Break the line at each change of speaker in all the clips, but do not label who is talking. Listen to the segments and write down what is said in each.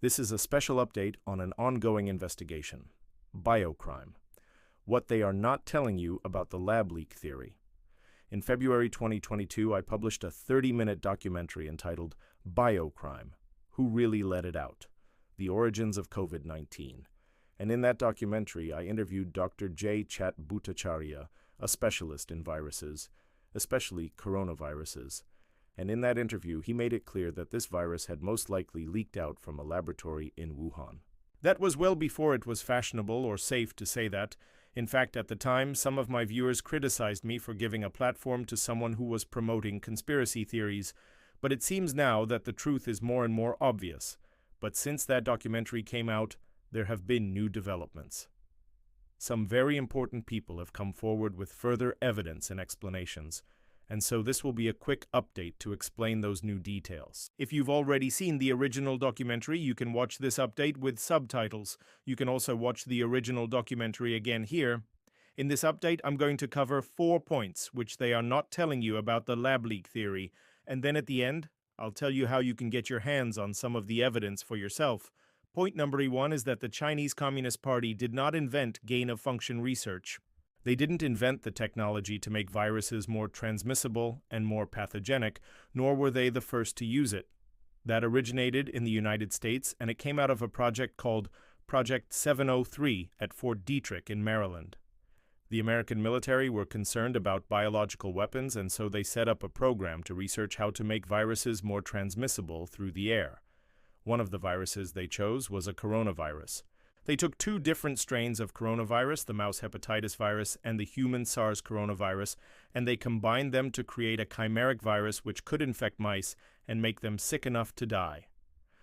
This is a special update on an ongoing investigation, biocrime, what they are not telling you about the lab leak theory. In February 2022, I published a 30-minute documentary entitled Biocrime, Who Really Let It Out? The Origins of COVID-19. And in that documentary, I interviewed Dr. J. Chat Bhattacharya, a specialist in viruses, especially coronaviruses. And in that interview, he made it clear that this virus had most likely leaked out from a laboratory in Wuhan. That was well before it was fashionable or safe to say that. In fact, at the time, some of my viewers criticized me for giving a platform to someone who was promoting conspiracy theories, but it seems now that the truth is more and more obvious. But since that documentary came out, there have been new developments. Some very important people have come forward with further evidence and explanations, and so this will be a quick update to explain those new details. If you've already seen the original documentary, you can watch this update with subtitles. You can also watch the original documentary again here. In this update, I'm going to cover 4 points which they are not telling you about the lab leak theory, and then at the end, I'll tell you how you can get your hands on some of the evidence for yourself. Point number 1 is that the Chinese Communist Party did not invent gain-of-function research. They didn't invent the technology to make viruses more transmissible and more pathogenic, nor were they the first to use it. That originated in the United States, and it came out of a project called Project 703 at Fort Detrick in Maryland. The American military were concerned about biological weapons, and so they set up a program to research how to make viruses more transmissible through the air. One of the viruses they chose was a coronavirus. They took 2 different strains of coronavirus, the mouse hepatitis virus and the human SARS coronavirus, and they combined them to create a chimeric virus which could infect mice and make them sick enough to die.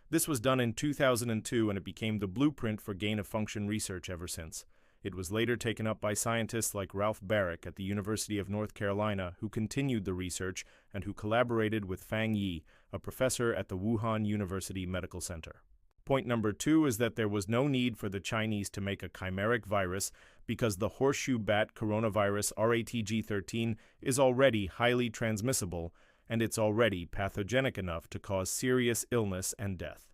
This was done in 2002, and it became the blueprint for gain-of-function research ever since. It was later taken up by scientists like Ralph Barrick at the University of North Carolina, who continued the research and who collaborated with Fang Yi, a professor at the Wuhan University Medical Center. Point number 2 is that there was no need for the Chinese to make a chimeric virus because the horseshoe bat coronavirus RATG13 is already highly transmissible, and it's already pathogenic enough to cause serious illness and death.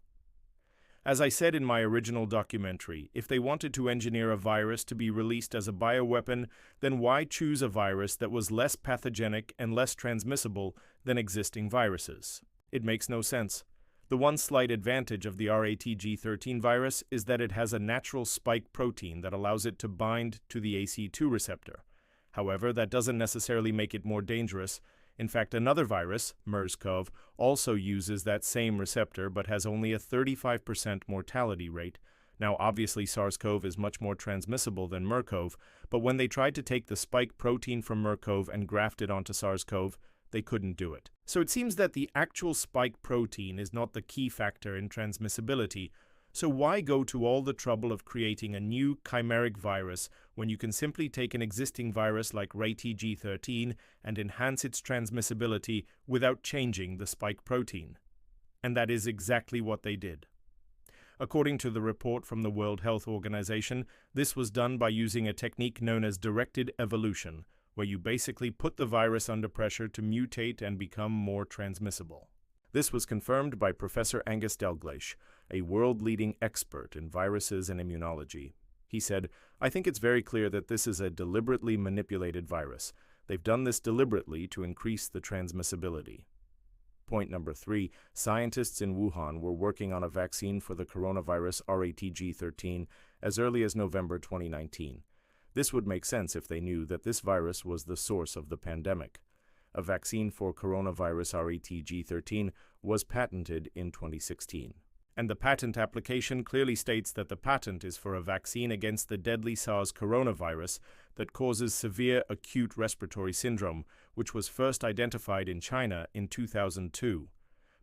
As I said in my original documentary, if they wanted to engineer a virus to be released as a bioweapon, then why choose a virus that was less pathogenic and less transmissible than existing viruses? It makes no sense. The one slight advantage of the RATG13 virus is that it has a natural spike protein that allows it to bind to the AC2 receptor. However, that doesn't necessarily make it more dangerous. In fact, another virus, MERS-CoV, also uses that same receptor but has only a 35% mortality rate. Now, obviously, SARS-CoV is much more transmissible than MERS-CoV, but when they tried to take the spike protein from MERS-CoV and graft it onto SARS-CoV, they couldn't do it. So it seems that the actual spike protein is not the key factor in transmissibility. So why go to all the trouble of creating a new chimeric virus when you can simply take an existing virus like RATG13 and enhance its transmissibility without changing the spike protein? And that is exactly what they did. According to the report from the World Health Organization, this was done by using a technique known as directed evolution, where you basically put the virus under pressure to mutate and become more transmissible. This was confirmed by Professor Angus Dalgleish, a world-leading expert in viruses and immunology. He said, "I think it's very clear that this is a deliberately manipulated virus. They've done this deliberately to increase the transmissibility." Point number 3, scientists in Wuhan were working on a vaccine for the coronavirus RATG13 as early as November 2019. This would make sense if they knew that this virus was the source of the pandemic. A vaccine for coronavirus RATG13 was patented in 2016. And the patent application clearly states that the patent is for a vaccine against the deadly SARS coronavirus that causes severe acute respiratory syndrome, which was first identified in China in 2002.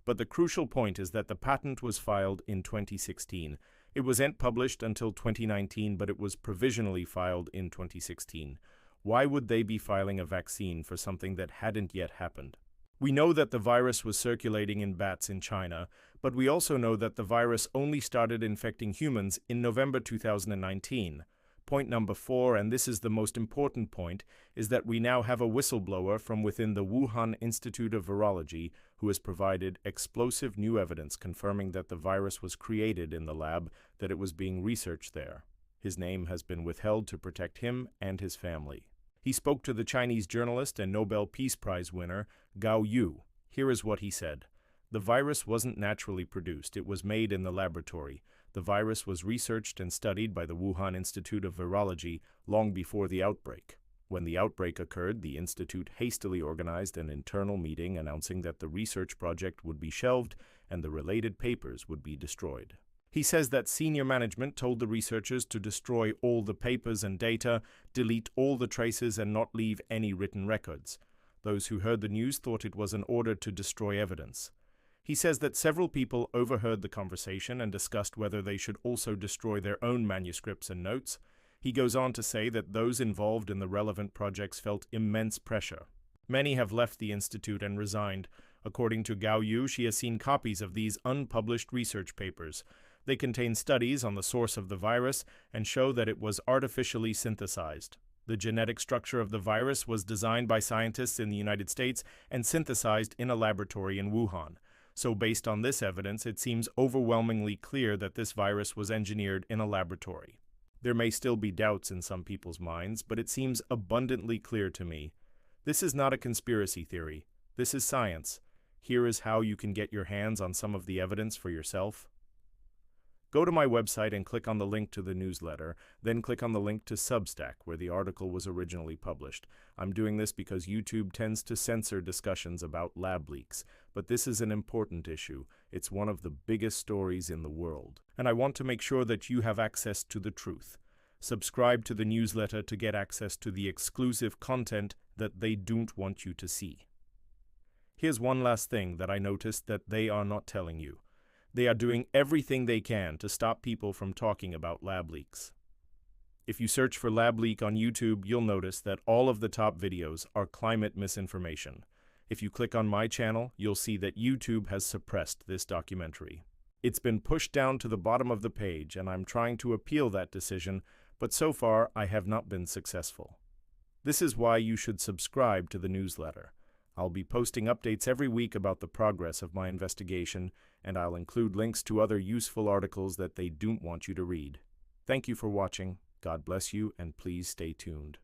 But the crucial point is that the patent was filed in 2016. It wasn't published until 2019, but it was provisionally filed in 2016. Why would they be filing a vaccine for something that hadn't yet happened? We know that the virus was circulating in bats in China, but we also know that the virus only started infecting humans in November 2019. Point number 4, and this is the most important point, is that we now have a whistleblower from within the Wuhan Institute of Virology who has provided explosive new evidence confirming that the virus was created in the lab, that it was being researched there. His name has been withheld to protect him and his family. He spoke to the Chinese journalist and Nobel Peace Prize winner Gao Yu. Here is what he said. The virus wasn't naturally produced, it was made in the laboratory. The virus was researched and studied by the Wuhan Institute of Virology long before the outbreak. When the outbreak occurred, the institute hastily organized an internal meeting announcing that the research project would be shelved and the related papers would be destroyed. He says that senior management told the researchers to destroy all the papers and data, delete all the traces, and not leave any written records. Those who heard the news thought it was an order to destroy evidence. He says that several people overheard the conversation and discussed whether they should also destroy their own manuscripts and notes. He goes on to say that those involved in the relevant projects felt immense pressure. Many have left the institute and resigned. According to Gao Yu, she has seen copies of these unpublished research papers. They contain studies on the source of the virus and show that it was artificially synthesized. The genetic structure of the virus was designed by scientists in the United States and synthesized in a laboratory in Wuhan. So based on this evidence, it seems overwhelmingly clear that this virus was engineered in a laboratory. There may still be doubts in some people's minds, but it seems abundantly clear to me. This is not a conspiracy theory. This is science. Here is how you can get your hands on some of the evidence for yourself. Go to my website and click on the link to the newsletter, then click on the link to Substack, where the article was originally published. I'm doing this because YouTube tends to censor discussions about lab leaks, but this is an important issue. It's one of the biggest stories in the world, and I want to make sure that you have access to the truth. Subscribe to the newsletter to get access to the exclusive content that they don't want you to see. Here's one last thing that I noticed that they are not telling you. They are doing everything they can to stop people from talking about lab leaks. If you search for lab leak on YouTube, you'll notice that all of the top videos are climate misinformation. If you click on my channel, you'll see that YouTube has suppressed this documentary. It's been pushed down to the bottom of the page, and I'm trying to appeal that decision, but so far I have not been successful. This is why you should subscribe to the newsletter. I'll be posting updates every week about the progress of my investigation, and I'll include links to other useful articles that they don't want you to read. Thank you for watching. God bless you, and please stay tuned.